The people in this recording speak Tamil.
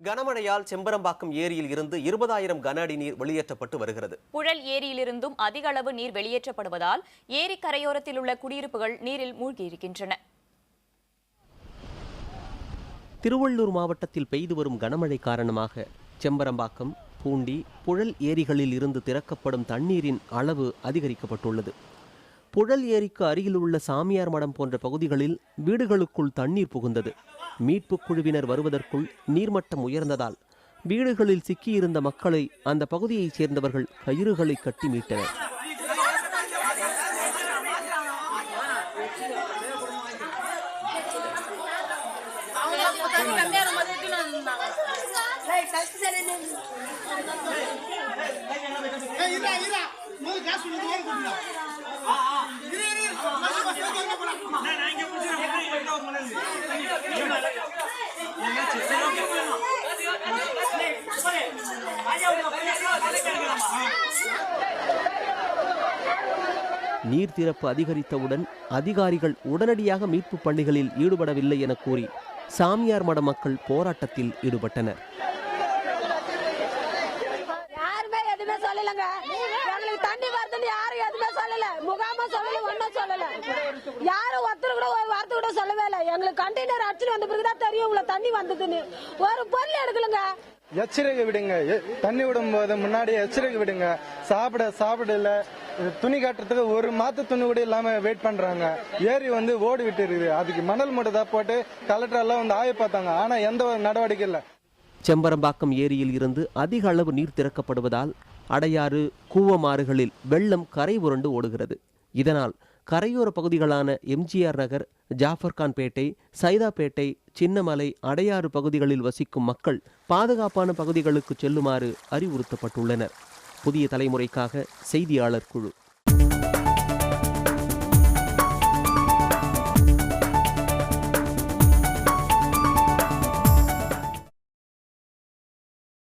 கனமழையால் செம்பரம்பாக்கம் ஏரியில் இருந்து 20,000 கன அடி நீர் வெளியேற்றப்பட்டு வருகிறது. புழல் ஏரியிலிருந்தும் அதிக அளவு நீர் வெளியேற்றப்படுவதால் ஏரி கரையோரத்தில் உள்ள குடியிருப்புகள் நீரில் மூழ்கியிருக்கின்றன. திருவள்ளூர் மாவட்டத்தில் பெய்து வரும் கனமழை காரணமாக செம்பரம்பாக்கம், பூண்டி, புழல் ஏரிகளில் இருந்து திறக்கப்படும் தண்ணீரின் அளவு அதிகரிக்கப்பட்டுள்ளது. புழல் ஏரிக்கு அருகில் உள்ள சாமியார் மடம் போன்ற பகுதிகளில் வீடுகளுக்குள் தண்ணீர் புகுந்தது. மீட்புக் குழுவினர் வருவதற்குள் நீர்மட்டம் உயர்ந்ததால் வீடுகளில் சிக்கியிருந்த மக்களை அந்த பகுதியைச் சேர்ந்தவர்கள் கயிறுகளை கட்டி மீட்டனர். நீர் திறப்பு அதிகரித்தவுடன் அதிகாரிகள் உடனடியாக மீட்பு பணிகளில் ஈடுபடவில்லை என கூறி சாமியார் மட மக்கள் போராட்டத்தில் ஈடுபட்டனர். யாருமே எதுவுமே சொல்லலங்க. எங்களுக்கு தண்ணி வருதுன்னு யாரும் எதுவுமே சொல்லல. முகாமா சொல்லல, ஒன்னும் சொல்லல. யாரும் ஒருத்தர் கூட ஒரு வார்த்தை கூட சொல்லவே இல்லை. எங்களுக்கு கண்டெய்னர் அடிச்சுட்டு வந்த பிறகுதான் தெரியும் இவ்வளவு தண்ணி வந்ததுன்னு. ஒரு பொருள் எடுக்கலங்க. எச்சரிக்கை விடுங்க. தண்ணி விடும் போது முன்னாடி எச்சரிக்கை விடுங்க. சாப்பிடல துணி காட்டுறதுக்கு ஒரு மாத்து துணி கூட இல்லாம வெயிட் பண்றாங்க. ஏரி ஓடி விட்டு இருக்குது. அதுக்கு மணல் மூட்டை தான் போட்டு கலெக்டர் எல்லாம் ஆய்வு பார்த்தாங்க. ஆனா எந்த ஒரு நடவடிக்கை இல்லை. செம்பரம்பாக்கம் ஏரியில் இருந்து அதிக அளவு நீர் திறக்கப்படுவதால் அடையாறு, கூவமாறுகளில் வெள்ளம் கரை புரண்டு ஓடுகிறது. இதனால் கரையோர பகுதிகளான எம்ஜிஆர் நகர், ஜாஃபர்கான்பேட்டை, சைதாப்பேட்டை, சின்னமலை, அடையாறு பகுதிகளில் வசிக்கும் மக்கள் பாதுகாப்பான பகுதிகளுக்கு செல்லுமாறு அறிவுறுத்தப்பட்டுள்ளனர். புதிய தலைமுறைக்காக செய்தியாளர் குழு.